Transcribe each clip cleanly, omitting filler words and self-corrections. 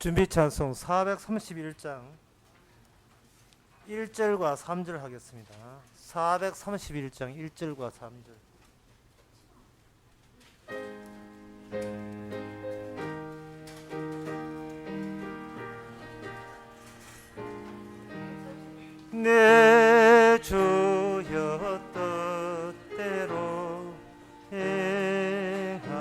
준비 찬송 431장 1절과 3절 하겠습니다. 431장 1절과 3절. 내 주여 뜻대로 행하시옵소서.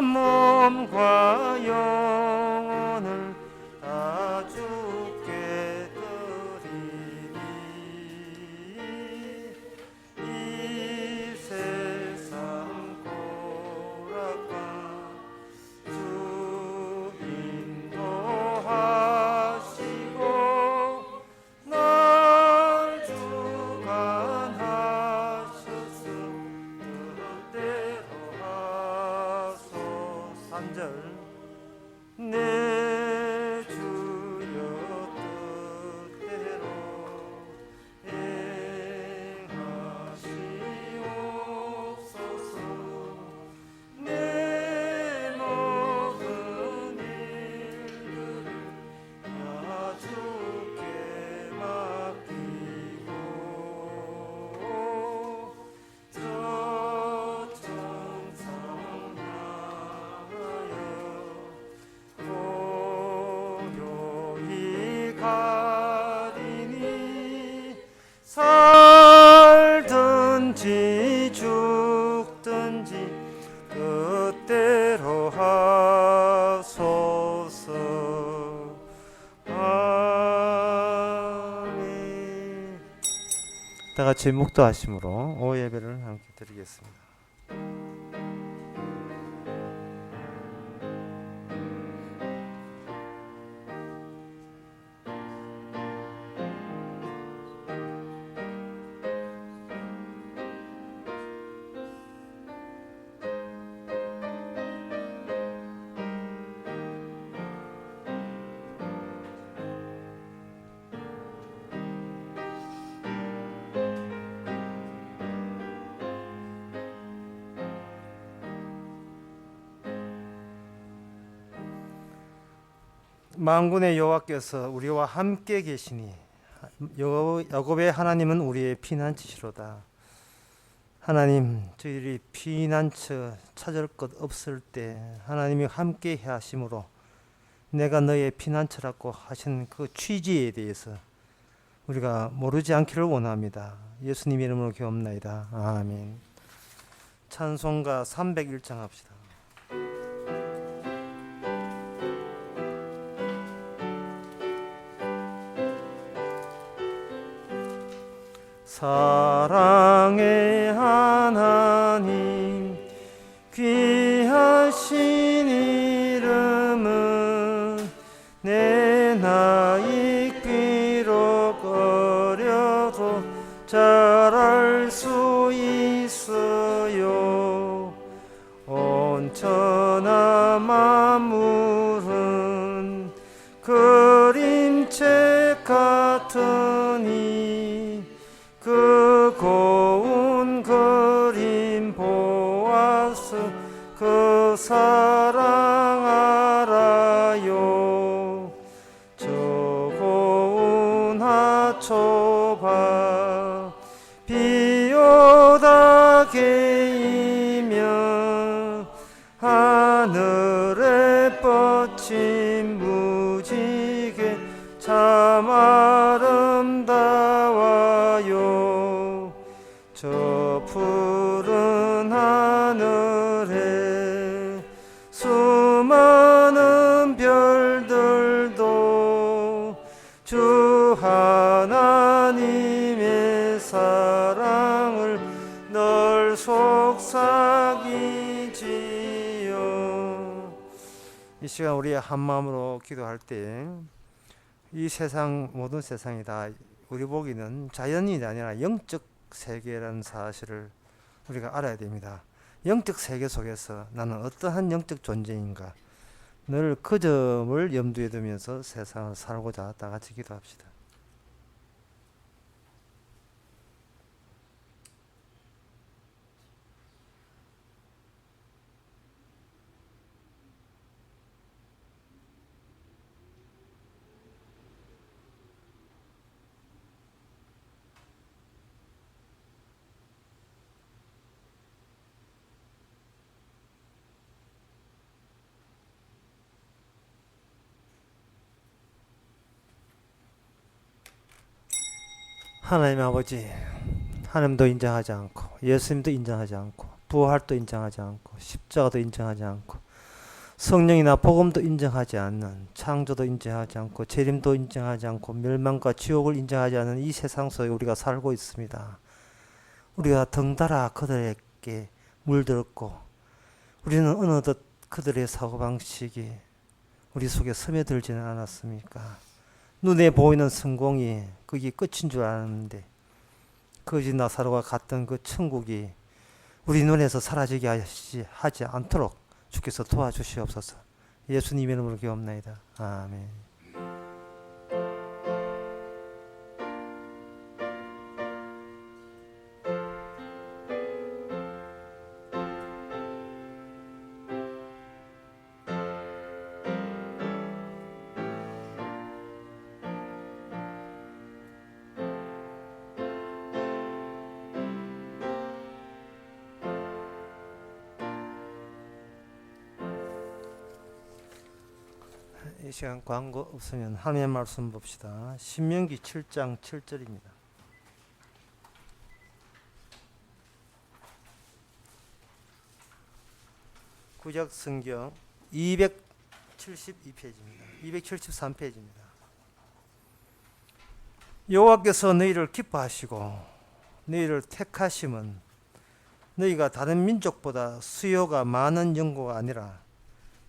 몸과 영혼을 다 주께 드리니 이 세상 고락과 주 인도하시고 날 주관하셔서 뜻대로 하소. 3절. 내 주여 뜻대로 행하시옵소서. 내 모든 일들을 다 주께 맡기고 저 천상 향하여 고요히 가리니 살든지 죽든지 뜻대로 하소서. 아멘. 다 같이 묵도하심으로 오 예배를 함께 드리겠습니다. 만군의 여호와께서 우리와 함께 계시니 야곱의 하나님은 우리의 피난처시로다. 하나님, 저희들이 피난처 찾을 것 없을 때 하나님이 함께 하심으로 내가 너의 피난처라고 하신 그 취지에 대해서 우리가 모르지 않기를 원합니다. 예수님 이름으로 기도합나이다. 아멘. 찬송가 301장 합시다. 사랑의 하나님 귀하신 이름은 내 나이 비록 어려도 잘 알 수 있어요. 온 천하 만물은 그림책 같으니 그 고운 그림 보아서 그 사랑 알아요. 저 고운 하초바 비오다 개이며 하늘에 뻗친 무지개 참 아름다워요. 저 푸른 하늘에 수많은 별들도 주 하나님의 사랑을 널 속삭이지요. 이 시간 우리 한 마음으로 기도할 때 이 세상, 모든 세상이 다 우리 보기는 자연이 아니라 영적 세계라는 사실을 우리가 알아야 됩니다. 영적 세계 속에서 나는 어떠한 영적 존재인가, 늘 그 점을 염두에 두면서 세상을 살고자 다 같이 기도합시다. 하나님 아버지, 하나님도 인정하지 않고 예수님도 인정하지 않고 부활도 인정하지 않고 십자가도 인정하지 않고 성령이나 복음도 인정하지 않는, 창조도 인정하지 않고 재림도 인정하지 않고 멸망과 지옥을 인정하지 않는 이 세상 속에 우리가 살고 있습니다. 우리가 덩달아 그들에게 물들었고 우리는 어느덧 그들의 사고방식이 우리 속에 스며들지는 않았습니까? 눈에 보이는 성공이 그게 끝인 줄 알았는데 거짓 나사로가 갔던 그 천국이 우리 눈에서 사라지게 하지 않도록 주께서 도와주시옵소서. 예수님 이름으로 기도합나이다. 아멘. 이 시간 광고 없으면 하나님의 말씀 봅시다. 신명기 7장 7절입니다. 구약 성경 272페이지입니다. 273페이지입니다. 여호와께서 너희를 기뻐하시고 너희를 택하심은 너희가 다른 민족보다 수요가 많은 영고가 아니라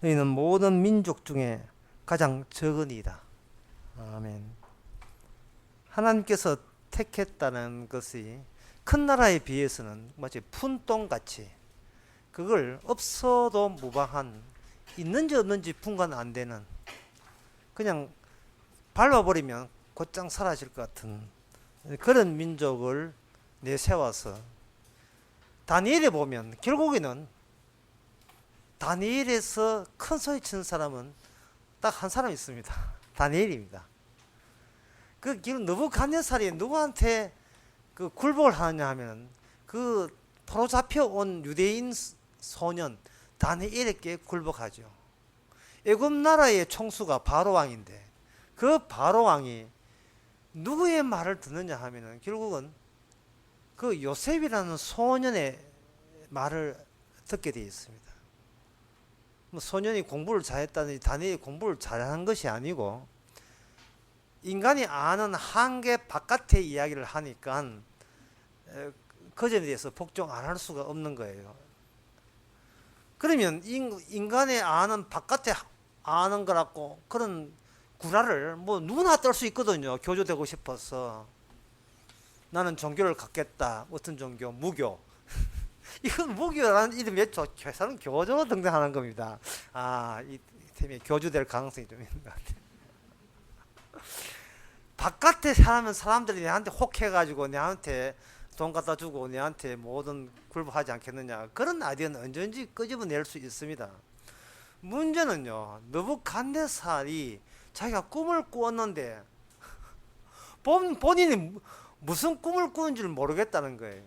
너희는 모든 민족 중에 가장 적은이다. 아멘. 하나님께서 택했다는 것이 큰 나라에 비해서는 마치 푼똥같이 그걸 없어도 무방한, 있는지 없는지 분간 안 되는, 그냥 밟아버리면 곧장 사라질 것 같은 그런 민족을 내세워서 다니엘에 보면 결국에는 다니엘에서 큰 소리 치는 사람은 딱 한 사람 있습니다. 다니엘입니다. 그 느부갓네살이 누구한테 그 굴복을 하느냐 하면 그 포로 잡혀온 유대인 소년 다니엘에게 굴복하죠. 애굽 나라의 총수가 바로왕인데 그 바로왕이 누구의 말을 듣느냐 하면은 결국은 그 요셉이라는 소년의 말을 듣게 되어 있습니다. 소년이 공부를 잘했다든지 다니엘이 공부를 잘한 것이 아니고 인간이 아는 한계 바깥의 이야기를 하니까 그 점에 대해서 복종 안 할 수가 없는 거예요. 그러면 인간의 아는 바깥에 아는 거라고 그런 구라를 뭐 누구나 떨 수 있거든요. 교조되고 싶어서 나는 종교를 갖겠다. 어떤 종교? 무교. 이건 무교라는 이름이 회사는 교조로 등장하는 겁니다. 이 팀이 교주될 가능성이 좀 있는 것 같아요. 바깥에 사람들이 내한테 혹해가지고 내한테 돈 갖다 주고 내한테 모든 굴복하지 않겠느냐, 그런 아이디어는 언제든지 끄집어낼 수 있습니다. 문제는요, 느부갓네살이 자기가 꿈을 꾸었는데 본인이 무슨 꿈을 꾸는지를 모르겠다는 거예요.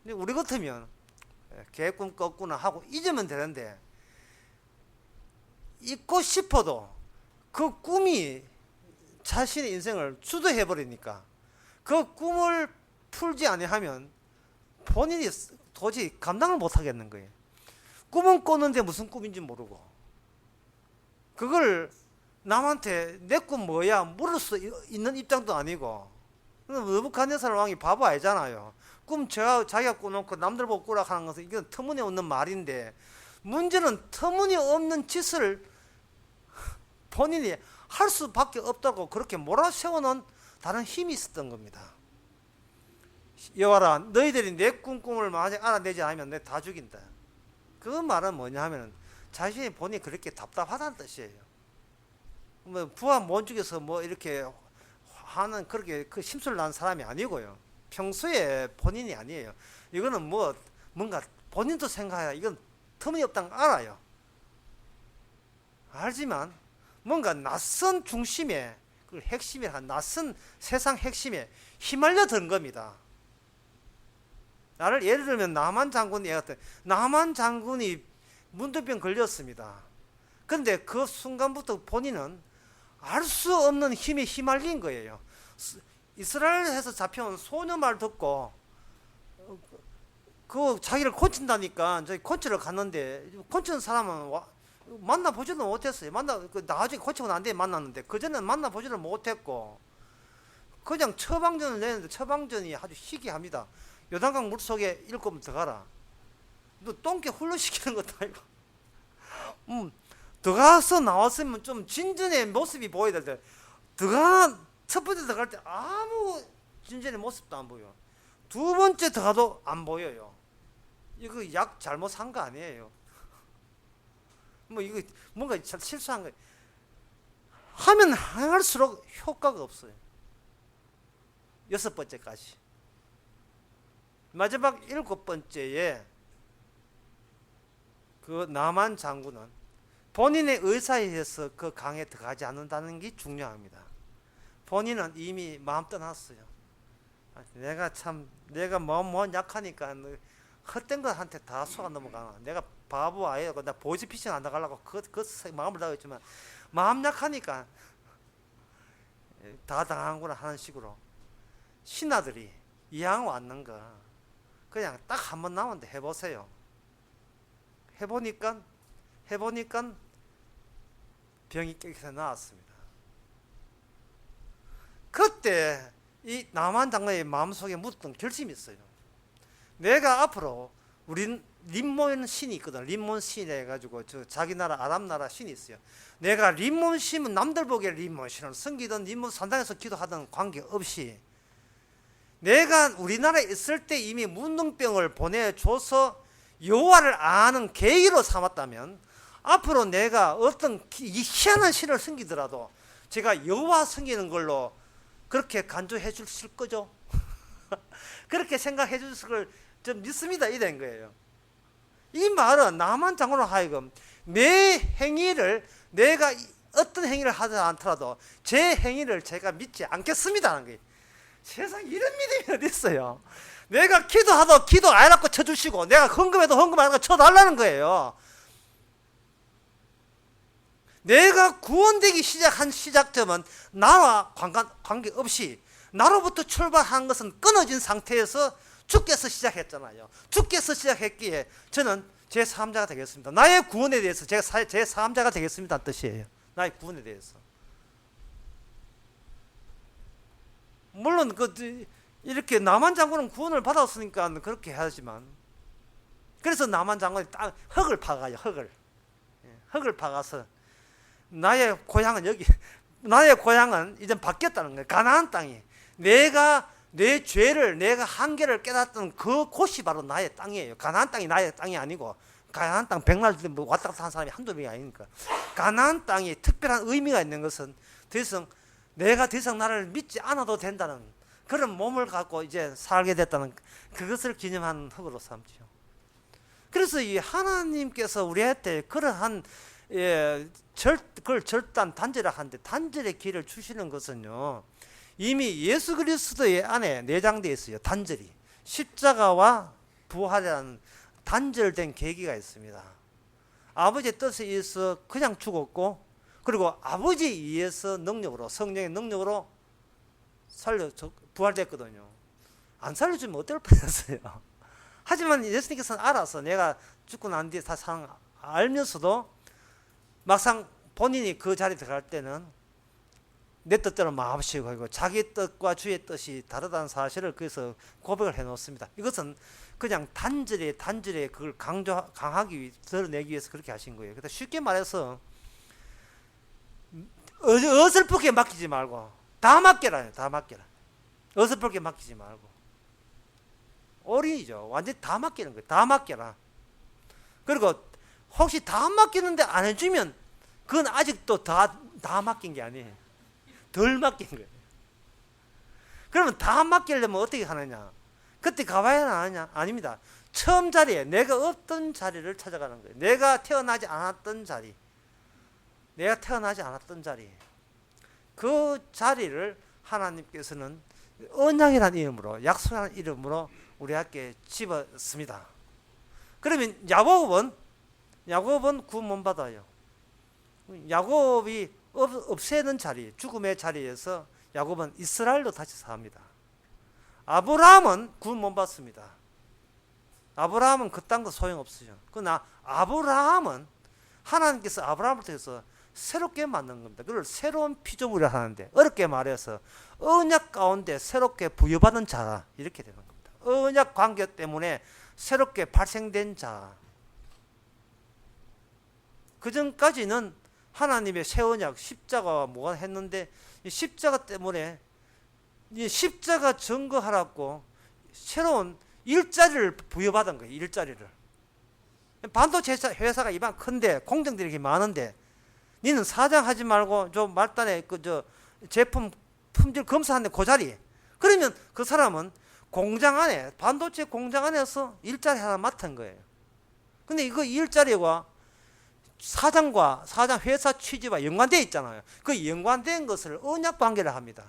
근데 우리 같으면 개꿈 꿨구나 하고 잊으면 되는데, 잊고 싶어도 그 꿈이 자신의 인생을 주도해 버리니까 그 꿈을 풀지 아니하면 본인이 도저히 감당을 못 하겠는 거예요. 꿈은 꿨는데 무슨 꿈인지 모르고 그걸 남한테 내 꿈 뭐야 물을 수 있는 입장도 아니고. 느부갓네살 왕이 바보 아니잖아요. 꿈 자기가 꾸놓고 남들 보고 꾸라 하는 것은 이건 터무니없는 말인데, 문제는 터무니없는 짓을 본인이 할 수밖에 없다고 그렇게 몰아세우는 다른 힘이 있었던 겁니다. 여호와라, 너희들이 내 꿈을 만약 알아내지 않으면 내가 다 죽인다. 그 말은 뭐냐 하면 자신이 본인이 그렇게 답답하다는 뜻이에요. 뭐 부하 못 죽여서 뭐 이렇게 하는 그렇게 그 심술 난 사람이 아니고요. 평소에 본인이 아니에요. 이거는 뭔가 본인도 생각해야 이건 터무니없다는 걸 알아요. 알지만 뭔가 낯선 중심에, 그 핵심이라 낯선 세상 핵심에 휘말려 든 겁니다. 나를 예를 들면 나만 장군 얘기했더니 나만 장군이 문둥병 걸렸습니다. 그런데 그 순간부터 본인은 알 수 없는 힘에 휘말린 거예요. 이스라엘에서 잡혀온 소녀 말 듣고 그 자기를 고친다니까 저희 고치러 갔는데 고치는 사람은 만나보지도 못했어요. 나중에 고치고 난 뒤에 만났는데 그전에는 만나보지를 못했고 그냥 처방전을 내는데 처방전이 아주 희귀합니다. 요단강 물속에 7번 들어가라. 너 똥개 훈련시키는 것도 아니고 들어가서 나왔으면 좀 진전의 모습이 보여야 될 때 첫 번째 들어갈 때 아무 진전의 모습도 안 보여. 두 번째 들어가도 안 보여요. 이거 약 잘못 산 거 아니에요. 뭐 이거 뭔가 실수한 거예요. 하면 할수록 효과가 없어요. 6번째까지. 마지막 7번째에 그 나만 장군은 본인의 의사에 의해서 그 강에 들어가지 않는다는 게 중요합니다. 본인은 이미 마음 떠났어요. 내가 마음 약하니까 헛된 것한테 다 속아 넘어가나. 내가 바보 아예 나 보이스피싱 안 나가려고 그 마음을 다했지만 마음 약하니까 다 당하는구나 하는 식으로 신하들이 이왕 왔는가 그냥 딱 한 번 나오는데 해보세요. 해보니까 병이 깨끗이 나았습니다. 그때 이 남한 장관의 마음속에 묻던 결심이 있어요. 내가 앞으로 우린 림몬 신이 있거든. 림몬 신이 해가지고 자기 나라 아랍 나라 신이 있어요. 내가 림몬 신은 남들 보기에 림몬 신을 섬기던 림몬 산당에서 기도하던 관계없이 내가 우리나라에 있을 때 이미 문둥병을 보내줘서 여호와를 아는 계기로 삼았다면 앞으로 내가 어떤 이 희한한 신을 섬기더라도 제가 여호와 섬기는 걸로 그렇게 간주해 주실 거죠? 그렇게 생각해 주실 걸 좀 믿습니다. 이런 거예요. 이 말은 남한 장군으로 하여금 내 행위를 내가 어떤 행위를 하지 않더라도 제 행위를 제가 믿지 않겠습니다 하는 거예요. 세상에 이런 믿음이 어디 있어요. 내가 기도하도 기도 안 하고 쳐주시고 내가 헌금해도 헌금 안 하고 쳐달라는 거예요. 내가 구원되기 시작한 시작점은 나와 관계없이 나로부터 출발한 것은 끊어진 상태에서 주께서 시작했잖아요. 주께서 시작했기에 저는 제3자가 되겠습니다. 나의 구원에 대해서 제가 제3자가 되겠습니다 뜻이에요. 나의 구원에 대해서. 물론 이렇게 남한 장군은 구원을 받았으니까 그렇게 하지만 그래서 남한 장군이 흙을 파가요. 흙을 파가서 나의 고향은 이제 바뀌었다는 거예요. 가나안 땅이 내가 내 죄를 내가 한계를 깨닫던 그 곳이 바로 나의 땅이에요. 가나안 땅이 나의 땅이 아니고 가나안 땅 백날 왔다 갔다 한 사람이 한두 명이 아니니까 가나안 땅이 특별한 의미가 있는 것은 내가 더 이상 나를 믿지 않아도 된다는 그런 몸을 갖고 이제 살게 됐다는 그것을 기념한 흙으로 삼죠. 그래서 이 하나님께서 우리한테 그러한 그걸 절단 단절이라 하는데 단절의 길을 주시는 것은요 이미 예수 그리스도의 안에 내장되어 있어요. 단절이 십자가와 부활이라는 단절된 계기가 있습니다. 아버지의 뜻에 의해서 그냥 죽었고 그리고 아버지에 의해서 능력으로 성령의 능력으로 부활됐거든요. 안 살려주면 어떨 뻔했어요. 하지만 예수님께서는 알아서 내가 죽고 난 뒤에 다 알면서도 막상 본인이 그 자리에 들어갈 때는 내 뜻대로 마음씨고 하고 자기 뜻과 주의 뜻이 다르다는 사실을 그래서 고백을 해놓습니다. 이것은 그냥 단절에 그걸 강하게 드러내기 위해서 그렇게 하신 거예요. 그러니까 쉽게 말해서 어설프게 맡기지 말고 다 맡겨라. 어설프게 맡기지 말고 어린이죠. 완전히 다 맡기는 거예요. 다 맡겨라. 그리고 혹시 다 맡기는데 안 해주면 그건 아직도 다 맡긴 게 아니에요. 덜 맡긴 거예요. 그러면 다 맡기려면 어떻게 하느냐? 그때 가봐야 하느냐? 아닙니다. 처음 자리에 내가 없던 자리를 찾아가는 거예요. 내가 태어나지 않았던 자리. 그 자리를 하나님께서는 언약이라는 이름으로 약속이라는 이름으로 우리에게 집었습니다. 그러면 야곱은 구원 못 받아요. 야곱이 없애는 자리, 죽음의 자리에서 야곱은 이스라엘로 다시 삽니다. 아브라함은 구원 못 받습니다. 아브라함은 그딴 거 소용없어요. 그러나 아브라함은 하나님께서 아브라함을 통해서 새롭게 만든 겁니다. 그걸 새로운 피조물이라 하는데, 어렵게 말해서 언약 가운데 새롭게 부여받은 자, 이렇게 되는 겁니다. 언약 관계 때문에 새롭게 발생된 자. 그 전까지는 하나님의 새 언약 십자가와 뭐가 했는데, 이 십자가 때문에 이 십자가 증거하라고 새로운 일자리를 부여받은 거예요. 일자리를. 반도체 회사가 이만 큰데 공정들이 이렇게 많은데, 니는 사장하지 말고 좀 말단에 그 제품 품질 검사하는데 그 자리. 그러면 그 사람은 공장 안에, 반도체 공장 안에서 일자리 하나 맡은 거예요. 근데 이거 일자리가 사장 회사 취지와 연관되어 있잖아요. 그 연관된 것을 언약 관계를 합니다.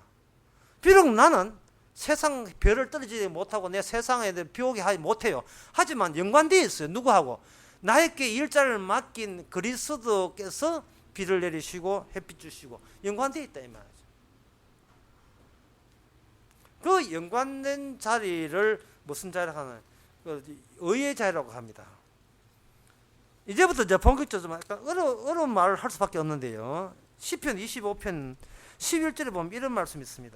비록 나는 세상 별을 떨어지지 못하고 내 세상에 비오게 하지 못해요. 하지만 연관되어 있어요. 누구하고? 나에게 일자리를 맡긴 그리스도께서 비를 내리시고 햇빛 주시고 연관되어 있다 이 말이죠. 그 연관된 자리를 무슨 자리라고 하나? 의의 자리라고 합니다. 이제부터 이제 본격적으로 약간 어려운 말을 할 수밖에 없는데요. 시편 25편 11절에 보면 이런 말씀이 있습니다.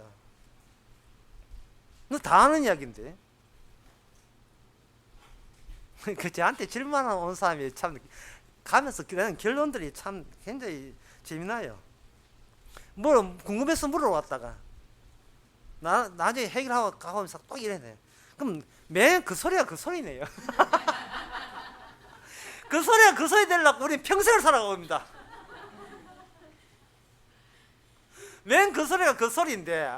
너 다 아는 이야기인데. 그 저한테 질문 온 사람이 참 가면서 그런 결론들이 참 굉장히 재미나요. 뭐 궁금해서 물어봤다가 나중에 해결하고 가면서 또 이래네. 그럼 매일 그 소리가 그 소리네요. 그 소리가 그 소리 되려고 우리 평생을 살아갑니다. 맨 그 소리가 그 소리인데,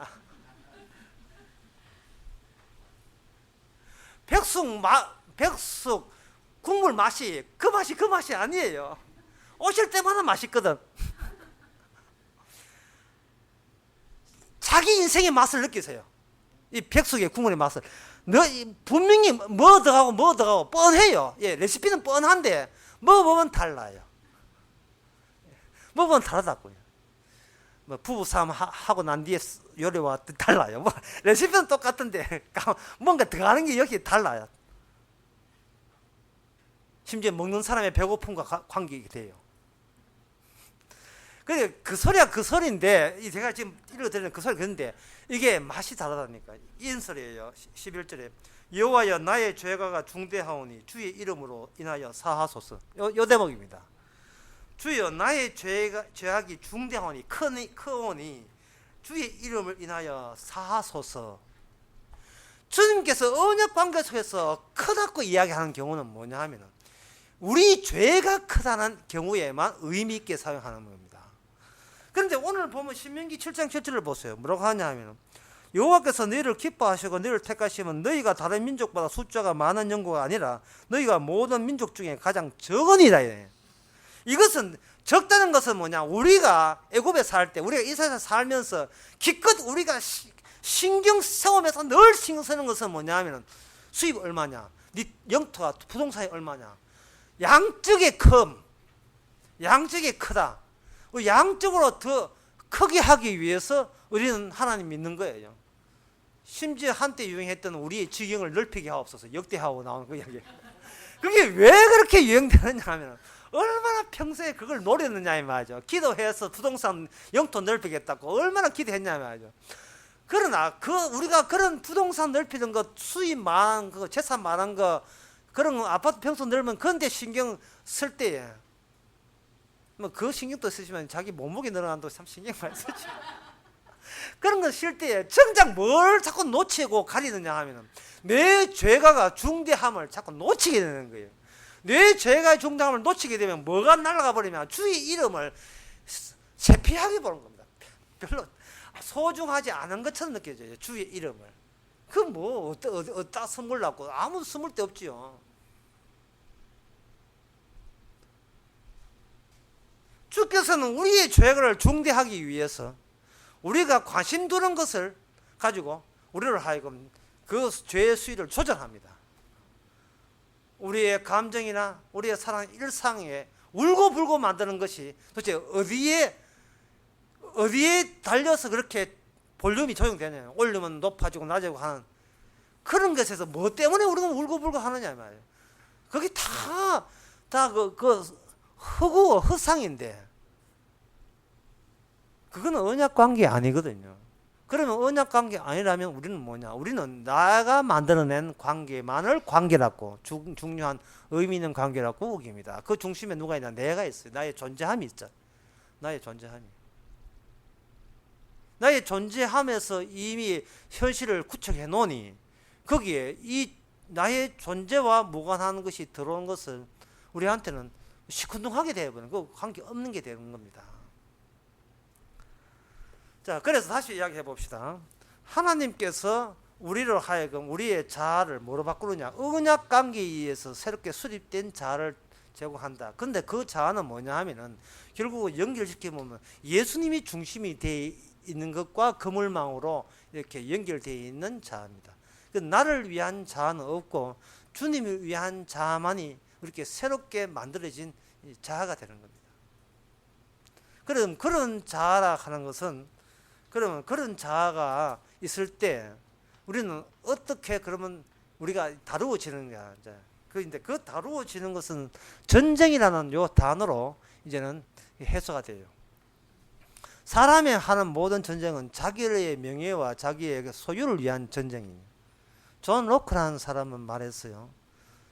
백숙 국물 맛이 그 맛이 아니에요. 오실 때마다 맛있거든. 자기 인생의 맛을 느끼세요. 이 백숙의 국물의 맛을. 분명히 뭐 더하고 뻔해요. 예, 레시피는 뻔한데 먹어보면 달라요. 먹어보면 다르다고요. 뭐 부부싸움 하고 난 뒤에 요리와 달라요. 뭐 레시피는 똑같은데 뭔가 들어가는 게 여기 달라요. 심지어 먹는 사람의 배고픔과 관계가 돼요. 그 소리가 그 소리인데, 제가 지금 읽어드리는 그 소리가 그런데 이게 맛이 다르다니까. 이런 소리예요. 11절에 여호와여 나의 죄가 중대하오니 주의 이름으로 인하여 사하소서. 요 대목입니다. 주여 나의 죄악이 중대하오니 크오니 주의 이름을 인하여 사하소서. 주님께서 언약 관계 속에서 크다고 이야기하는 경우는 뭐냐 하면 우리 죄가 크다는 경우에만 의미 있게 사용하는 겁니다. 그런데 오늘 보면 신명기 7장 7절을 보세요. 뭐라고 하냐 하면 여호와께서 너희를 기뻐하시고 너희를 택하시면 너희가 다른 민족보다 숫자가 많은 영구가 아니라 너희가 모든 민족 중에 가장 적으니라. 이것은 적다는 것은 뭐냐? 우리가 애굽에 살 때, 우리가 이스라엘에 살면서 기껏 우리가 신경 쓰면서 늘 신경 쓰는 것은 뭐냐 하면 수입 얼마냐, 네 영토가 부동산이 얼마냐, 양적의 크다. 양적으로 더 크게 하기 위해서 우리는 하나님 믿는 거예요. 심지어 한때 유행했던 우리의 지경을 넓히게 하옵소서 역대하고 나오는 그 이야기. 그게 왜 그렇게 유행되느냐 하면 얼마나 평소에 그걸 노렸느냐 이 말이죠. 기도해서 부동산 영토 넓히겠다고 얼마나 기도했냐 이 말이죠. 그러나 우리가 그런 부동산 넓히는 거, 수입 많은 거, 재산 많은 거, 그런 거, 아파트 평수 넓으면 그런데 신경 쓸 때에 뭐 그 신경도 쓰시면 자기 몸무게 늘어난다고 참 신경 많이 쓰죠. 그런 거 쓸 때에 정작 뭘 자꾸 놓치고 가리느냐 하면 내 죄가 중대함을 자꾸 놓치게 되는 거예요. 내 죄가 중대함을 놓치게 되면 뭐가 날아가 버리면 주의 이름을 세피하게 보는 겁니다. 별로 소중하지 않은 것처럼 느껴져요. 주의 이름을. 그 뭐 어디다 선물라고 아무 선물 데 없지요. 주께서는 우리의 죄를 중대하기 위해서 우리가 관심 두는 것을 가지고 우리를 하여금 그 죄의 수위를 조절합니다. 우리의 감정이나 우리의 사랑 일상에 울고불고 만드는 것이 도대체 어디에 달려서 그렇게 볼륨이 조정되냐. 올리면 높아지고 낮아지고 하는 그런 것에서 뭐 때문에 우리가 울고불고 하느냐 말이에요. 그게 그 허구와 허상인데 그거는 언약 관계 아니거든요. 그러면 언약 관계 아니라면 우리는 뭐냐? 우리는 나가 만들어낸 관계만을 관계라고 중요한 의미 있는 관계라고 우깁니다. 그 중심에 누가 있냐? 내가 있어요. 나의 존재함이 있죠. 나의 존재함이. 나의 존재함에서 이미 현실을 구축해 놓으니 거기에 이 나의 존재와 무관한 것이 들어온 것은 우리한테는 시큰둥하게 되어버리는 그 관계 없는 게 되는 겁니다. 자, 그래서 다시 이야기해 봅시다. 하나님께서 우리를 하여금 우리의 자아를 뭐로 바꾸느냐? 언약 관계에 의해서 새롭게 수립된 자아를 제공한다. 근데 그 자아는 뭐냐 하면은 결국 연결시켜보면 예수님이 중심이 되어 있는 것과 그물망으로 이렇게 연결되어 있는 자아입니다. 나를 위한 자아는 없고 주님을 위한 자아만이 이렇게 새롭게 만들어진 자아가 되는 겁니다. 그럼 그런 자아라 하는 것은 그러면 그런 자아가 있을 때 우리는 어떻게 그러면 우리가 다루어지는가? 그런데 그 다루어지는 것은 전쟁이라는 요 단어로 이제는 해소가 돼요. 사람이 하는 모든 전쟁은 자기의 명예와 자기의 소유를 위한 전쟁이에요. 존 로크라는 사람은 말했어요.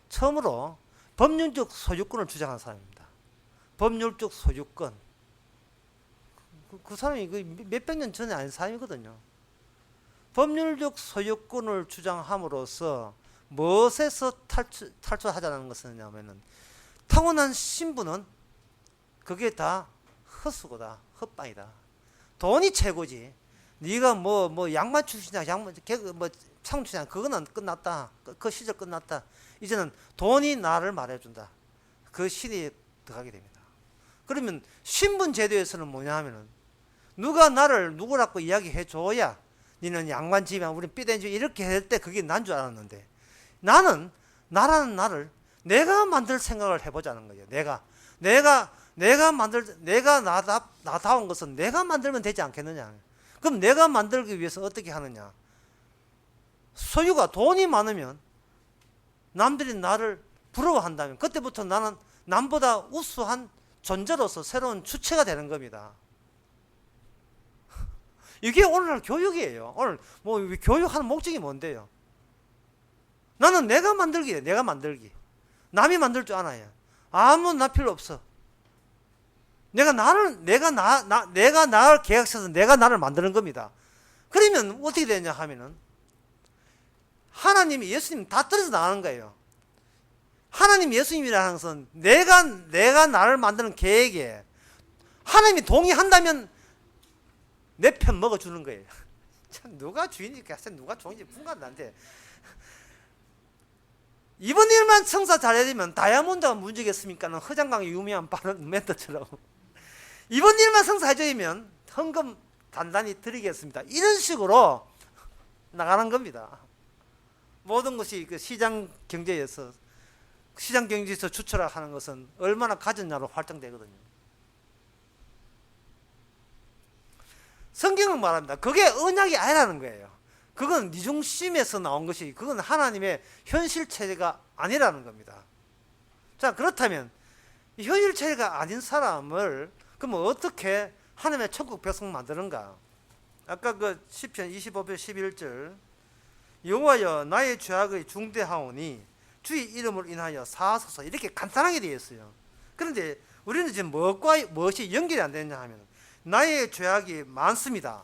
처음으로 법률적 소유권을 주장한 사람입니다. 법률적 소유권. 그 사람이 몇백 년 전에 아닌 사람이거든요. 법률적 소유권을 주장함으로써 무엇에서 탈출하자는 것은 뭐냐면은 타고난 신분은 그게 다 헛수고다, 헛방이다. 돈이 최고지. 네가 뭐 양반 출신이야, 창 출신이야, 그거는 끝났다. 그 시절 끝났다. 이제는 돈이 나를 말해준다. 그 시대에 들어가게 됩니다. 그러면 신분 제도에서는 뭐냐 하면은 누가 나를 누구라고 이야기해 줘야 니는 양반 집이야, 우린 삐된 집 이렇게 할 때 그게 난 줄 알았는데 나라는 나를 내가 만들 생각을 해보자는 거예요. 내가 나다운 것은 내가 만들면 되지 않겠느냐. 그럼 내가 만들기 위해서 어떻게 하느냐. 소유가 돈이 많으면 남들이 나를 부러워한다면 그때부터 나는 남보다 우수한 존재로서 새로운 주체가 되는 겁니다. 이게 오늘날 교육이에요. 오늘 뭐 교육하는 목적이 뭔데요? 나는 내가 만들기. 남이 만들 줄 알아요. 아무 나 필요 없어. 내가 나를 계약서서 내가 나를 만드는 겁니다. 그러면 어떻게 되냐 하면은 하나님이 예수님 다 떨어져 나가는 거예요. 하나님 예수님이라는 것은 내가 나를 만드는 계획에 하나님이 동의한다면 내 편 먹어주는 거예요. 참 누가 주인일까? 누가 종인지 분간 안 돼. 이번 일만 청사 잘해야 되면 다이아몬드가 문제겠습니까는 허장강의 유명한 멘트처럼 이번 일만 성사해줘야면 헌금 단단히 드리겠습니다. 이런 식으로 나가는 겁니다. 모든 것이 그 시장 경제에서 추출하는 것은 얼마나 가졌냐로 활동되거든요. 성경은 말합니다. 그게 언약이 아니라는 거예요. 그건 네 중심에서 나온 것이 그건 하나님의 현실 체제가 아니라는 겁니다. 자, 그렇다면 이 현실 체제가 아닌 사람을 그럼 어떻게 하나님의 천국 백성 만드는가? 아까 그 시편 25편 11절 여호와여 나의 죄악의 중대하오니 주의 이름을 인하여 사하소서 이렇게 간단하게 되어 있어요. 그런데 우리는 지금 무엇이 연결이 안 되느냐 하면 나의 죄악이 많습니다.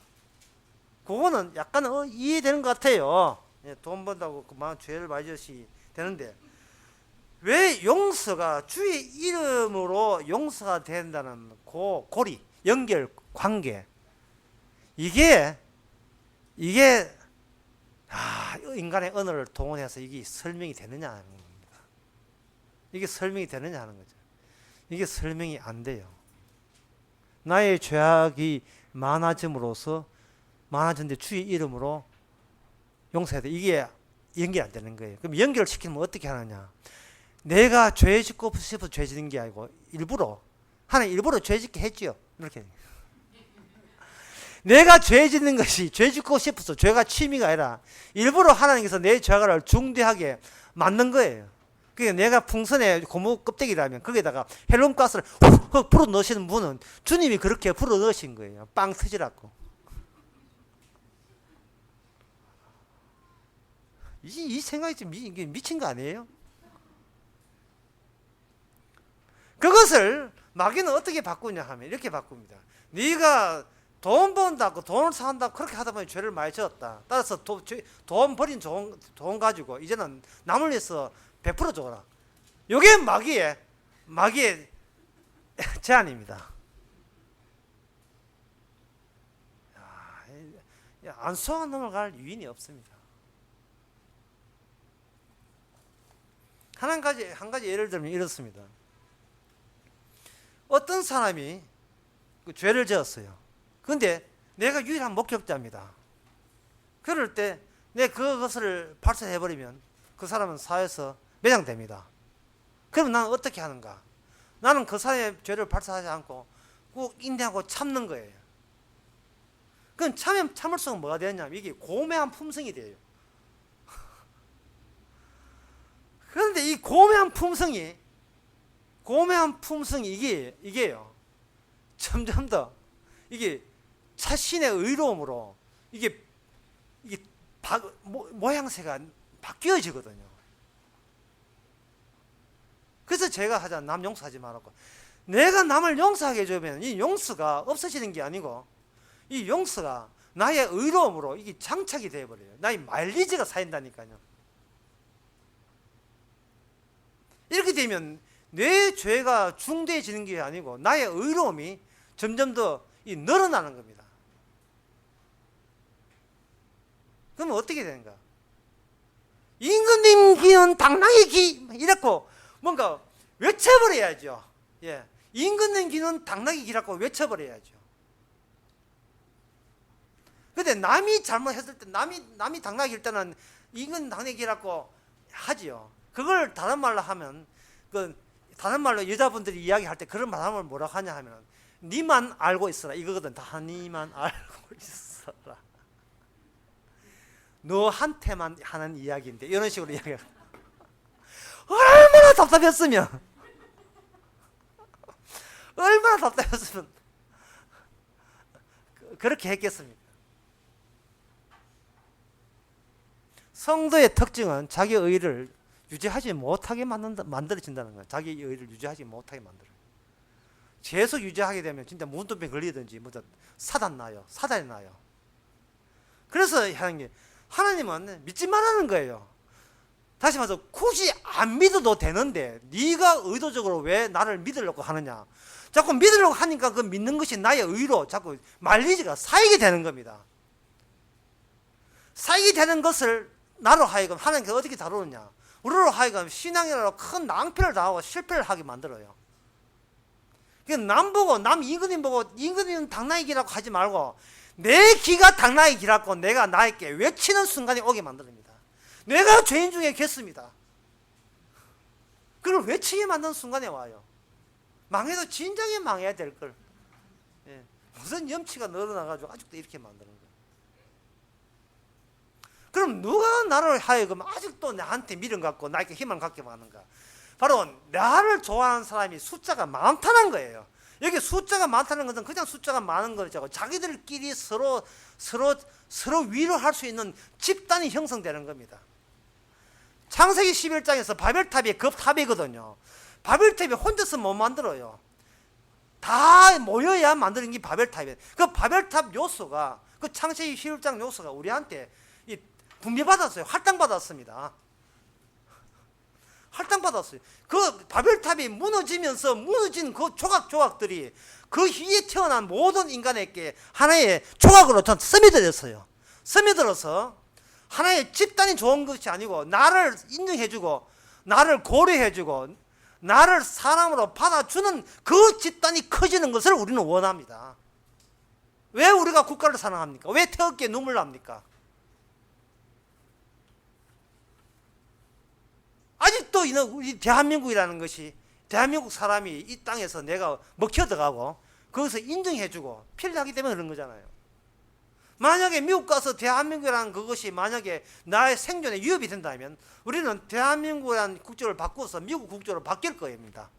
그거는 약간 이해되는 것 같아요. 돈 번다고 그만 죄를 많이 져시 되는데 왜 용서가 주의 이름으로 용서가 된다는 고리, 연결, 관계 이게 인간의 언어를 동원해서 이게 설명이 되느냐 하는 겁니다. 이게 설명이 되느냐 하는 거죠. 이게 설명이 안 돼요. 나의 죄악이 많아짐으로써 많아졌는데 주의 이름으로 용서해야 돼. 이게 연결 안 되는 거예요. 그럼 연결시키면 어떻게 하느냐. 내가 죄 짓고 싶어서 죄 짓는 게 아니고 일부러 하나님 일부러 죄 짓게 했지요. 이렇게 내가 죄 짓는 것이 죄 짓고 싶어서 죄가 취미가 아니라 일부러 하나님께서 내 죄가를 중대하게 만든 거예요. 그러니까 내가 풍선에 고무 껍데기라면 거기다가 헬륨 가스를 훅 불어 넣으시는 분은 주님이 그렇게 불어 넣으신 거예요. 빵 터지라고. 이 생각이 좀 미친 거 아니에요? 그것을 마귀는 어떻게 바꾸냐 하면 이렇게 바꿉니다. 네가 돈 번다고 돈을 산다고 그렇게 하다 보니 죄를 많이 지었다. 따라서 돈 버린 돈 가지고 이제는 남을 위해서 100% 줘라. 이게 마귀의 제안입니다. 안 속아 넘어갈 유인이 없습니다. 한 가지 예를 들면 이렇습니다. 어떤 사람이 그 죄를 지었어요. 그런데 내가 유일한 목격자입니다. 그럴 때 내 그것을 발사해버리면 그 사람은 사회에서 매장됩니다. 그럼 나는 어떻게 하는가? 나는 그 사람의 죄를 발사하지 않고 꼭 인내하고 참는 거예요. 그럼 참을수록 뭐가 되냐면 이게 고매한 품성이 돼요. 그런데 이 고매한 품성이 이게요. 점점 더 이게 자신의 의로움으로 이게 모양새가 바뀌어지거든요. 그래서 제가 하자 남 용서하지 말라고. 내가 남을 용서하게 해주면 이 용서가 없어지는 게 아니고 이 용서가 나의 의로움으로 이게 장착이 되어버려요. 나의 마일리지가 쌓인다니까요. 이렇게 되면 내 죄가 중대해지는 게 아니고 나의 의로움이 점점 더 늘어나는 겁니다. 그러면 어떻게 되는가? 임금님 기는 당나귀 기 이랬고 뭔가 외쳐버려야죠. 예, 임금님 기는 당나귀 기라고 외쳐버려야죠. 근데 남이 잘못했을 때 남이 당나귀일 때는 임금 당나귀 기라고 하지요. 그걸 다른 말로 하면 다른 말로 여자분들이 이야기할 때 그런 말 하면 뭐라고 하냐 하면 니만 알고 있어라 이거거든. 다 니만 알고 있어라. 너한테만 하는 이야기인데 이런 식으로 이야기해요. 얼마나 답답했으면 그렇게 했겠습니까? 성도의 특징은 자기 의를 유지하지 못하게 만들어진다는 거예요. 자기 의를 유지하지 못하게 만들어요. 계속 유지하게 되면 진짜 문둥병 걸리든지 사단이 나요. 그래서 하나님은 믿지 말라는 거예요. 다시 말해서 굳이 안 믿어도 되는데 네가 의도적으로 왜 나를 믿으려고 하느냐. 자꾸 믿으려고 하니까 그 믿는 것이 나의 의로 자꾸 마일리지가 쌓이게 되는 겁니다. 쌓이게 되는 것을 나로 하여금 하나님께서 어떻게 다루느냐. 우리로 하여금 신앙이라고 큰 낭패를 당하고 실패를 하게 만들어요. 남 보고 남 임금님 보고 임금님은 당나귀 기라고 하지 말고 내 기가 당나귀 기라고 내가 나에게 외치는 순간이 오게 만듭니다. 내가 죄인 중에 겠습니다. 그걸 외치게 만드는 순간에 와요. 망해도 진작에 망해야 될 걸. 예. 무슨 염치가 늘어나가지고 아직도 이렇게 만드는 거예요. 그럼 누가 나를 하여금 아직도 나한테 믿음 갖고 나에게 희망을 갖게 하는가? 바로 나를 좋아하는 사람이 숫자가 많다는 거예요. 여기 숫자가 많다는 것은 그냥 숫자가 많은 거죠. 자기들끼리 서로 위로할 수 있는 집단이 형성되는 겁니다. 창세기 11장에서 바벨탑이 급탑이거든요. 바벨탑이 혼자서 못 만들어요. 다 모여야 만드는 게 바벨탑이에요. 그 바벨탑 요소가 그 창세기 11장 요소가 우리한테 분배받았어요. 할당받았습니다. 할당받았어요. 그 바벨탑이 무너지면서 무너진 그 조각들이 그 위에 태어난 모든 인간에게 하나의 조각으로 전 스며들었어요. 스며들어서 하나의 집단이 좋은 것이 아니고 나를 인정해주고 나를 고려해주고 나를 사람으로 받아주는 그 집단이 커지는 것을 우리는 원합니다. 왜 우리가 국가를 사랑합니까? 왜 태극기에 눈물 납니까? 아직도 우리 대한민국이라는 것이 대한민국 사람이 이 땅에서 내가 먹혀 들어가고 거기서 인정해주고 피를 하기 때문에 그런 거잖아요. 만약에 미국 가서 대한민국이라는 그것이 만약에 나의 생존에 위협이 된다면 우리는 대한민국이라는 국적을 바꾸어서 미국 국적으로 바뀔 겁니다.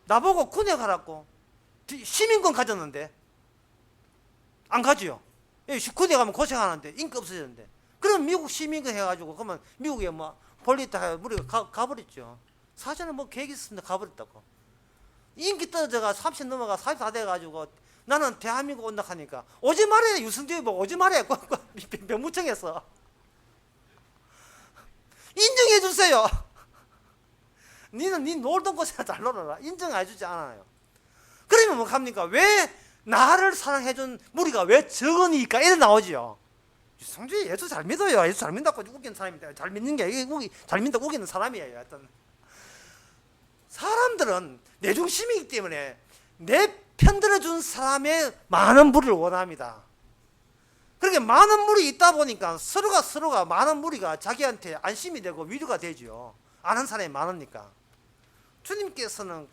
나보고 군에 가라고 시민권 가졌는데 안 가지요. 군에 가면 고생하는데 인기 없어지는데 그럼 미국 시민권 해가지고 그러면 미국에 뭐 볼리다 우리가 가버렸죠. 사전에 뭐 계획이 있었는데 가버렸다고. 인기 떨어져가 30 넘어가 44 돼가지고 나는 대한민국 온다 하니까 오지 말해. 유승준이 뭐 오지 말해. 병무청에서 인정해 주세요. 니는 니 놀던 곳에 잘 놀아라. 인정해 주지 않아요. 그러면 뭐 합니까? 왜 나를 사랑해준 무리가 왜 적으니까 이래 나오지요. 유승준이 예수 잘 믿어요. 예수 잘 믿다고 우기는 사람인데 잘 믿는 게 잘 믿다고 우기는 사람이에요. 하여튼 사람들은 내중심이기 때문에 내 편들어준 사람의 많은 무리를 원합니다. 그렇게 많은 무리 있다 보니까 서로가 많은 무리가 자기한테 안심이 되고 위로가 되죠. 아는 사람이 많으니까. 주님께서는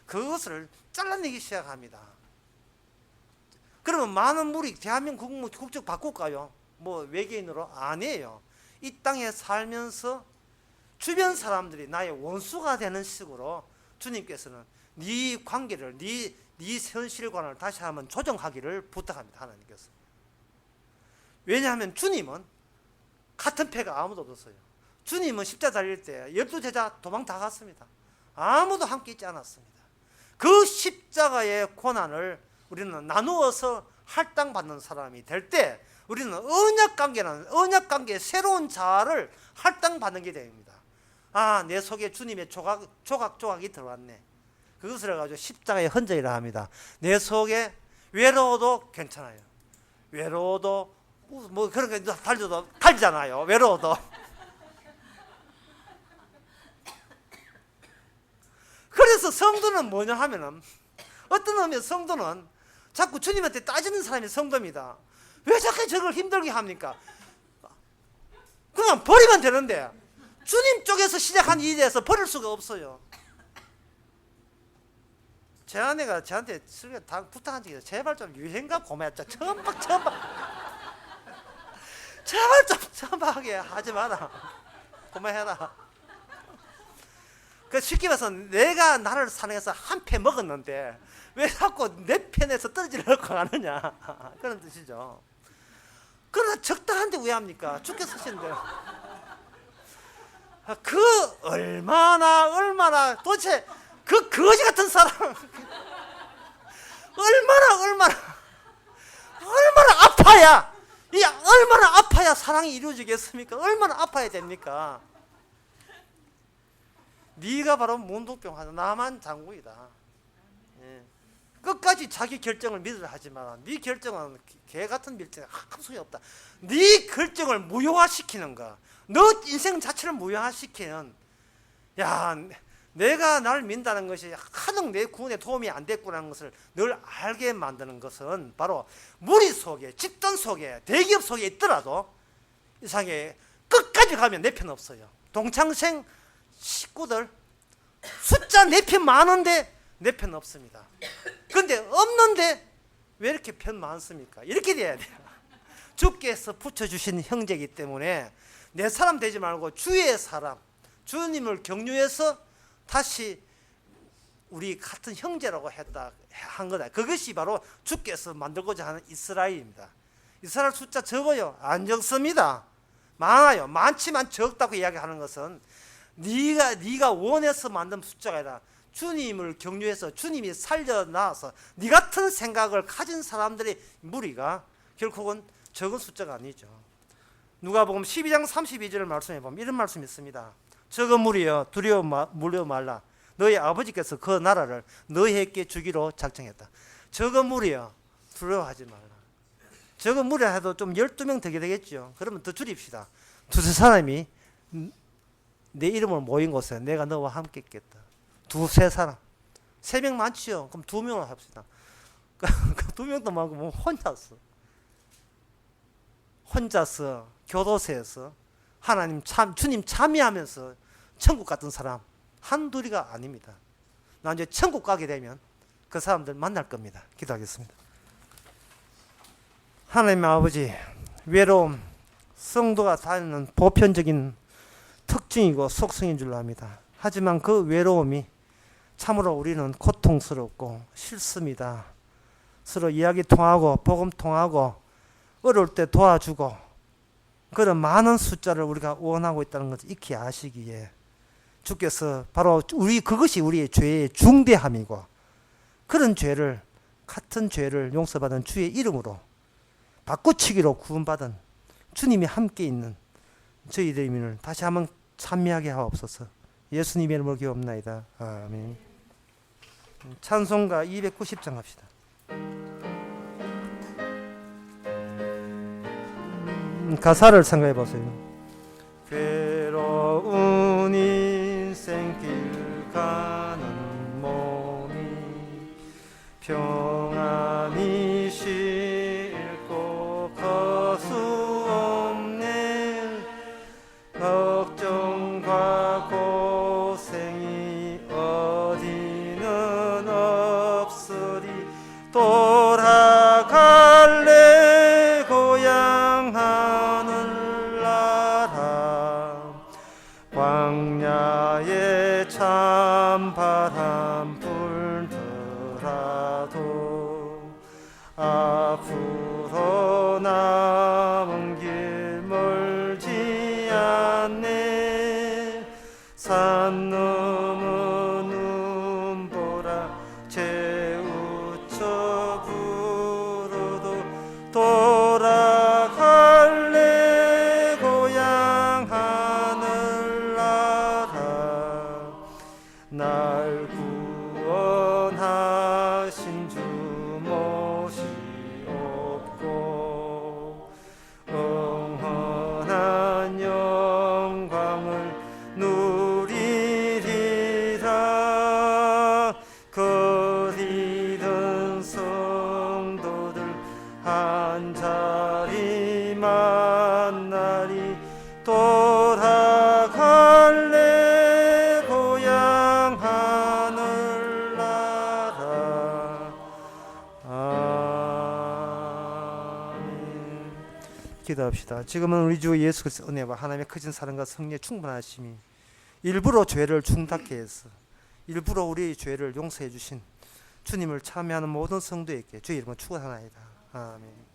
그것을 잘라내기 시작합니다. 그러면 많은 무리 대한민국 국적 바꿀까요? 뭐 외계인으로? 아니에요. 이 땅에 살면서 주변 사람들이 나의 원수가 되는 식으로 주님께서는 네 관계를 네 현실관을 다시 한번 조정하기를 부탁합니다. 하나님께서. 왜냐하면 주님은 같은 패가 아무도 없었어요. 주님은 십자가 달릴 때 12제자 도망 다 갔습니다. 아무도 함께 있지 않았습니다. 그 십자가의 고난을 우리는 나누어서 할당받는 사람이 될 때 우리는 언약 관계의 새로운 자아를 할당받는 게 됩니다. 아, 내 속에 주님의 조각조각이 들어왔네. 그것을 가지고 십자가의 흔적이라 합니다. 내 속에 외로워도 괜찮아요. 외로워도 뭐 그런 게 달잖아요. 외로워도. 그래서 성도는 뭐냐 하면은 어떤 의미에서 성도는 자꾸 주님한테 따지는 사람이 성도입니다. 왜 자꾸 저걸 힘들게 합니까? 그냥 버리면 되는데 주님 쪽에서 시작한 일에 대해서 버릴 수가 없어요. 제 아내가 저한테 부탁한 적이 있어요. 제발 좀 유행가 고마웠죠. 처음박 제발 좀 처음박하게 하지 마라. 고마해라. 그 쉽게 말해서 내가 나를 사랑해서 한 패 먹었는데 왜 자꾸 내 편에서 떨어지려고 하느냐 그런 뜻이죠. 그러나 적당한데 왜 합니까? 죽게 사시는데 그 얼마나 도대체 그 거지 같은 사람 얼마나 아파야 얼마나 아파야 사랑이 이루어지겠습니까? 얼마나 아파야 됩니까? 네가 바로 문둥병 하자. 나만 장군이다. 예. 끝까지 자기 결정을 믿으려 하지 마라. 네 결정은 개 같은 결정이 아무 소용이 없다. 네 결정을 무효화시키는 거, 너 인생 자체를 무효화시키는, 야, 내가 나를 믿는다는 것이 하등 내 구원에 도움이 안 됐구나는 것을 늘 알게 만드는 것은 바로 무리 속에, 집단 속에, 대기업 속에 있더라도 이상하게 끝까지 가면 내 편 없어요. 동창생 식구들 숫자 내 편 많은데 내 편 없습니다. 그런데 없는데 왜 이렇게 편 많습니까? 이렇게 돼야 돼요. 주께서 붙여주신 형제이기 때문에 내 사람 되지 말고 주의 사람, 주님을 경유해서 다시 우리 같은 형제라고 한 거다. 그것이 바로 주께서 만들고자 하는 이스라엘입니다. 이스라엘 숫자 적어요? 안 적습니다. 많아요. 많지만 적다고 이야기하는 것은 네가 원해서 만든 숫자가 아니라 주님을 경유해서 주님이 살려놔서 네 같은 생각을 가진 사람들의 무리가 결국은 적은 숫자가 아니죠. 누가복음 12장 32절 말씀해 보면 이런 말씀이 있습니다. 적은 무리여 두려워 물려 말라. 너희 아버지께서 그 나라를 너희에게 주기로 작정했다. 적은 무리여 두려워하지 말라. 적은 무리 해도 좀 12명 더 되겠죠. 그러면 더 줄입시다. 두세 사람이 내 이름을 모인 곳에 내가 너와 함께 있겠다. 두세 사람. 3명 많지요. 그럼 2명을 합시다. 2명도 많고 뭐 혼자서 교도소에서 하나님 주님 참여하면서 천국 갔던 사람 한둘이가 아닙니다. 나 이제 천국 가게 되면 그 사람들 만날 겁니다. 기도하겠습니다. 하나님 아버지, 외로움, 성도가 다니는 보편적인 특징이고 속성인 줄 압니다. 하지만 그 외로움이 참으로 우리는 고통스럽고 싫습니다. 서로 이야기 통하고 복음 통하고 어려울 때 도와주고 그런 많은 숫자를 우리가 원하고 있다는 것을 익히 아시기에 주께서 바로 그것이 우리의 죄의 중대함이고 그런 죄를 같은 죄를 용서받은 주의 이름으로 바꾸치기로 구원받은 주님이 함께 있는 저희들의 이름을 다시 한번 찬미하게 하옵소서. 예수님의 이름으로 기도합나이다. 아멘. 찬송가 290장 합시다. 가사를 생각해 보세요. 괴로운 인생길 가는 몸이 평안히 쉴고 거수 없네. 걱정과 고생이 어디는 없으리. 돌아갈래 고향 하늘나라. 광야에 찬바람 불더라도 앞으로 남은 길 멀지 않네. 산 넘어 눈보라 재우쳐 불어도 돌아갈래 고향 하늘나라. 날 구원하신 주 못이 없고 영원한 영광을 누리리라. 거리던 성도들 한자리 만나리. 돌아갈래 고향 하늘나라. 아멘. 기도합시다. 지금은 우리 주 예수 그리스도의 은혜와 하나님의 크신 사랑과 성령의 충만하심이 일부러 죄를 중탁케 해서 일부러 우리의 죄를 용서해 주신 주님을 참여하는 모든 성도에게 주의 이름으로 축원하나이다. 아멘.